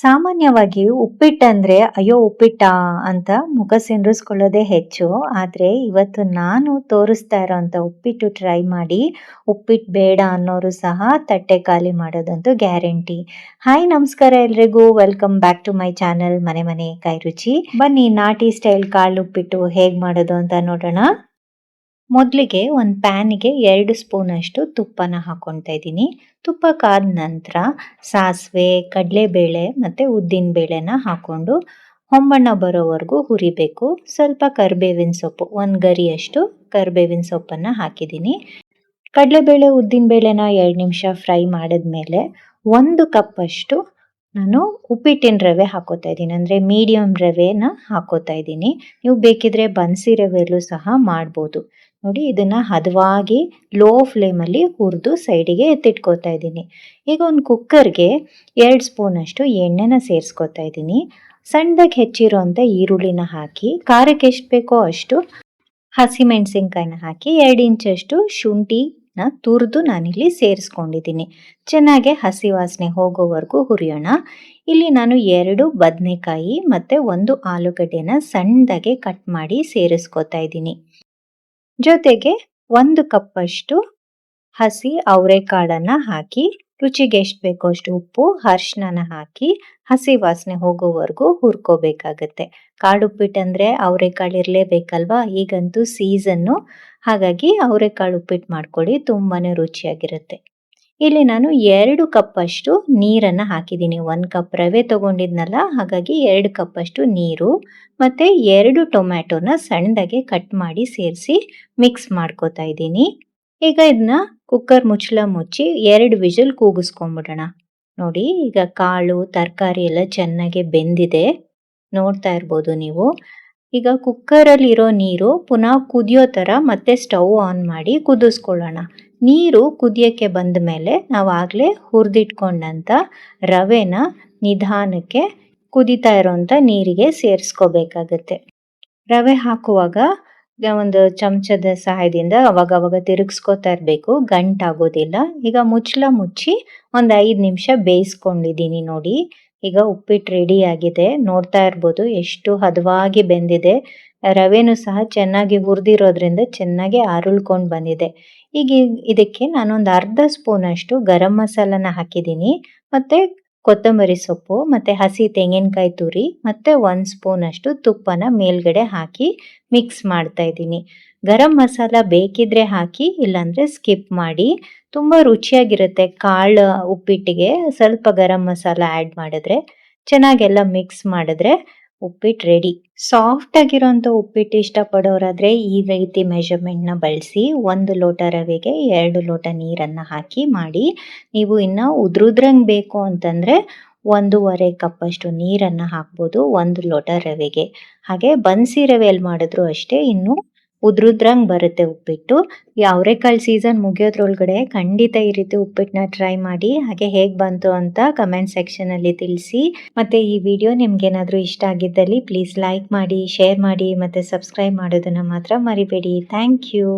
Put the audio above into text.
ಸಾಮಾನ್ಯವಾಗಿ ಉಪ್ಪಿಟ್ಟಂದ್ರೆ ಅಯ್ಯೋ ಉಪ್ಪಿಟ್ಟಾ ಅಂತ ಮುಖ ಸಿಂಡ್ರಿಸ್ಕೊಳ್ಳೋದೇ ಹೆಚ್ಚು. ಆದ್ರೆ ಇವತ್ತು ನಾನು ತೋರಿಸ್ತಾ ಇರೋಂಥ ಉಪ್ಪಿಟ್ಟು ಟ್ರೈ ಮಾಡಿ ಉಪ್ಪಿಟ್ಟು ಬೇಡ ಅನ್ನೋರು ಸಹ ತಟ್ಟೆ ಖಾಲಿ ಮಾಡೋದಂತೂ ಗ್ಯಾರಂಟಿ. ಹಾಯ್ ನಮಸ್ಕಾರ ಎಲ್ರಿಗೂ, welcome back to my channel ಮನೆ ಮನೆ ಕೈ ರುಚಿ. ಬನ್ನಿ ನಾಟಿ ಸ್ಟೈಲ್ ಕಾಳು ಉಪ್ಪಿಟ್ಟು ಹೇಗ್ ಮಾಡೋದು ಅಂತ ನೋಡೋಣ. ಮೊದಲಿಗೆ ಒಂದು ಪ್ಯಾನಿಗೆ 2 ಸ್ಪೂನಷ್ಟು ತುಪ್ಪನ ಹಾಕ್ಕೊಳ್ತಾ ಇದ್ದೀನಿ. ತುಪ್ಪ ಕಾದ ನಂತರ ಸಾಸಿವೆ, ಕಡಲೆಬೇಳೆ ಮತ್ತು ಉದ್ದಿನಬೇಳೆನ ಹಾಕ್ಕೊಂಡು ಹೊಂಬಣ್ಣ ಬರೋವರೆಗೂ ಹುರಿಬೇಕು. ಸ್ವಲ್ಪ ಕರಿಬೇವಿನ ಸೊಪ್ಪು, 1 ಗರಿಯಷ್ಟು ಕರಿಬೇವಿನ ಸೊಪ್ಪನ್ನು ಹಾಕಿದ್ದೀನಿ. ಕಡಲೆಬೇಳೆ ಉದ್ದಿನಬೇಳೆನ 2 ನಿಮಿಷ ಫ್ರೈ ಮಾಡಿದ್ಮೇಲೆ 1 ಕಪ್ಪಷ್ಟು ನಾನು ಉಪ್ಪಿಟ್ಟಿನ ರವೆ ಹಾಕೋತಾ ಇದ್ದೀನಿ. ಅಂದರೆ ಮೀಡಿಯಮ್ ರವೆನ ಹಾಕೋತಾ ಇದ್ದೀನಿ. ನೀವು ಬೇಕಿದ್ರೆ ಬನ್ಸಿ ರವೆಯಲ್ಲೂ ಸಹ ಮಾಡ್ಬೋದು. ನೋಡಿ, ಇದನ್ನು ಹದವಾಗಿ ಲೋ ಫ್ಲೇಮಲ್ಲಿ ಹುರಿದು ಸೈಡಿಗೆ ಎತ್ತಿಟ್ಕೋತಾ ಇದ್ದೀನಿ. ಈಗ ಒಂದು ಕುಕ್ಕರ್ಗೆ 2 ಸ್ಪೂನಷ್ಟು ಎಣ್ಣೆನ ಸೇರಿಸ್ಕೋತಾ ಇದ್ದೀನಿ. ಸಣ್ಣದಾಗಿ ಹೆಚ್ಚಿರೋಂಥ ಈರುಳ್ಳಿನ ಹಾಕಿ, ಖಾರಕ್ಕೆ ಎಷ್ಟು ಬೇಕೋ ಅಷ್ಟು ಹಸಿಮೆಣಸಿನ್ಕಾಯಿನ ಹಾಕಿ 2 ಇಂಚಷ್ಟು ಶುಂಠಿನ ತುರಿದು ನಾನಿಲ್ಲಿ ಸೇರಿಸ್ಕೊಂಡಿದ್ದೀನಿ. ಚೆನ್ನಾಗಿ ಹಸಿ ವಾಸನೆ ಹೋಗೋವರೆಗೂ ಹುರಿಯೋಣ. ಇಲ್ಲಿ ನಾನು 2 ಬದನೆಕಾಯಿ ಮತ್ತು 1 ಆಲೂಗಡ್ಡೆನ ಸಣ್ಣದಾಗೆ ಕಟ್ ಮಾಡಿ ಸೇರಿಸ್ಕೋತಾ ಇದ್ದೀನಿ. ಜೊತೆಗೆ 1 ಕಪ್ಪಷ್ಟು ಹಸಿ ಅವರೆಕಾಳನ್ನು ಹಾಕಿ, ರುಚಿಗೆ ಎಷ್ಟು ಬೇಕೋ ಅಷ್ಟು ಉಪ್ಪು, ಅರಿಶಿನ ಹಾಕಿ ಹಸಿ ವಾಸನೆ ಹೋಗೋವರೆಗೂ ಹುರ್ಕೋಬೇಕಾಗತ್ತೆ. ಕಾಳುಪ್ಪಿಟ್ಟಂದರೆ ಅವರೆಕಾಳು ಇರಲೇಬೇಕಲ್ವಾ. ಈಗಂತೂ ಸೀಸನ್ನು, ಹಾಗಾಗಿ ಅವರೆಕಾಳು ಉಪ್ಪಿಟ್ಟು ಮಾಡ್ಕೊಳ್ಳಿ, ತುಂಬಾ ರುಚಿಯಾಗಿರುತ್ತೆ. ಇಲ್ಲಿ ನಾನು 2 ಕಪ್ಪಷ್ಟು ನೀರನ್ನು ಹಾಕಿದ್ದೀನಿ. 1 ಕಪ್ ರವೆ ತೊಗೊಂಡಿದ್ನಲ್ಲ, ಹಾಗಾಗಿ 2 ಕಪ್ಪಷ್ಟು ನೀರು ಮತ್ತು 2 ಟೊಮ್ಯಾಟೊನ ಸಣ್ಣದಾಗೆ ಕಟ್ ಮಾಡಿ ಸೇರಿಸಿ ಮಿಕ್ಸ್ ಮಾಡ್ಕೋತಾ ಇದ್ದೀನಿ. ಈಗ ಇದನ್ನ ಕುಕ್ಕರ್ ಮುಚ್ಚಳ ಮುಚ್ಚಿ 2 ವಿಷಲ್ ಕೂಗಿಸ್ಕೊಂಬಿಡೋಣ. ನೋಡಿ, ಈಗ ಕಾಳು ತರಕಾರಿ ಎಲ್ಲ ಚೆನ್ನಾಗಿ ಬೆಂದಿದೆ, ನೋಡ್ತಾ ಇರ್ಬೋದು ನೀವು. ಈಗ ಕುಕ್ಕರಲ್ಲಿರೋ ನೀರು ಪುನಃ ಕುದಿಯೋ ಥರ ಮತ್ತೆ ಸ್ಟವ್ ಆನ್ ಮಾಡಿ ಕುದಿಸ್ಕೊಳ್ಳೋಣ. ನೀರು ಕುದಿಯೋಕ್ಕೆ ಬಂದ ಮೇಲೆ ನಾವು ಆಗಲೇ ಹುರಿದಿಟ್ಕೊಂಡಂಥ ರವೆನ ನಿಧಾನಕ್ಕೆ ಕುದೀತಾ ಇರೋಂಥ ನೀರಿಗೆ ಸೇರಿಸ್ಕೋಬೇಕಾಗತ್ತೆ. ರವೆ ಹಾಕುವಾಗ ಒಂದು ಚಮಚದ ಸಹಾಯದಿಂದ ಅವಾಗವಾಗ ತಿರುಗಿಸ್ಕೋತಾ ಇರಬೇಕು, ಗಂಟಾಗೋದಿಲ್ಲ. ಈಗ ಮುಚ್ಚಳ ಮುಚ್ಚಿ ಒಂದು 5 ನಿಮಿಷ ಬೇಯಿಸ್ಕೊಂಡಿದ್ದೀನಿ. ನೋಡಿ, ಈಗ ಉಪ್ಪಿಟ್ಟು ರೆಡಿ ಆಗಿದೆ. ನೋಡ್ತಾ ಇರ್ಬೋದು ಎಷ್ಟು ಹದವಾಗಿ ಬೆಂದಿದೆ. ರವೆನೂ ಸಹ ಚೆನ್ನಾಗಿ ಹುರಿದಿರೋದ್ರಿಂದ ಚೆನ್ನಾಗಿ ಅರಳ್ಕೊಂಡು ಬಂದಿದೆ. ಈಗ ಇದಕ್ಕೆ ನಾನೊಂದು ಅರ್ಧ ಸ್ಪೂನಷ್ಟು ಗರಂ ಮಸಾಲನ ಹಾಕಿದ್ದೀನಿ, ಮತ್ತು ಕೊತ್ತಂಬರಿ ಸೊಪ್ಪು ಮತ್ತು ಹಸಿ ತೆಂಗಿನಕಾಯಿ ತುರಿ ಮತ್ತು 1 ಸ್ಪೂನಷ್ಟು ತುಪ್ಪನ ಮೇಲ್ಗಡೆ ಹಾಕಿ ಮಿಕ್ಸ್ ಮಾಡ್ತಾ ಇದ್ದೀನಿ. ಗರಂ ಮಸಾಲ ಬೇಕಿದ್ರೆ ಹಾಕಿ, ಇಲ್ಲಾಂದರೆ ಸ್ಕಿಪ್ ಮಾಡಿ. ತುಂಬ ರುಚಿಯಾಗಿರುತ್ತೆ. ಕಾಳು ಉಪ್ಪಿಟ್ಟಿಗೆ ಸ್ವಲ್ಪ ಗರಂ ಮಸಾಲ ಆ್ಯಡ್ ಮಾಡಿದ್ರೆ, ಚೆನ್ನಾಗೆಲ್ಲ ಮಿಕ್ಸ್ ಮಾಡಿದ್ರೆ ಉಪ್ಪಿಟ್ಟು ರೆಡಿ. ಸಾಫ್ಟ್ ಆಗಿರೋಂಥ ಉಪ್ಪಿಟ್ಟು ಇಷ್ಟಪಡೋರಾದರೆ ಈ ರೀತಿ ಮೆಷರ್ಮೆಂಟ್ನ ಬಳಸಿ 1 ಲೋಟ ರವೆಗೆ 2 ಲೋಟ ನೀರನ್ನು ಹಾಕಿ ಮಾಡಿ. ನೀವು ಇನ್ನು ಉದ್ರುದ್ರಂಗೆ ಬೇಕು ಅಂತಂದರೆ 1.5 ಕಪ್ಪಷ್ಟು ನೀರನ್ನು ಹಾಕ್ಬೋದು 1 ಲೋಟ ರವೆಗೆ. ಹಾಗೆ ಬನ್ಸಿ ರವೆಯಲ್ಲಿ ಮಾಡಿದ್ರು ಅಷ್ಟೇ, ಇನ್ನು ಉದ್ರುದ್ರಂಗೆ ಬರುತ್ತೆ ಉಪ್ಪಿಟ್ಟು. ಈ ಅವರೆಕಾಳು ಸೀಸನ್ ಮುಗಿಯೋದ್ರೊಳಗಡೆ ಖಂಡಿತ ಈ ರೀತಿ ಉಪ್ಪಿಟ್ಟನ್ನ ಟ್ರೈ ಮಾಡಿ. ಹಾಗೆ ಹೇಗೆ ಬಂತು ಅಂತ ಕಮೆಂಟ್ ಸೆಕ್ಷನಲ್ಲಿ ತಿಳಿಸಿ. ಮತ್ತು ಈ ವಿಡಿಯೋ ನಿಮ್ಗೇನಾದರೂ ಇಷ್ಟ ಆಗಿದ್ದಲ್ಲಿ ಪ್ಲೀಸ್ ಲೈಕ್ ಮಾಡಿ, ಶೇರ್ ಮಾಡಿ ಮತ್ತು ಸಬ್ಸ್ಕ್ರೈಬ್ ಮಾಡೋದನ್ನು ಮಾತ್ರ ಮರಿಬೇಡಿ. Thank you.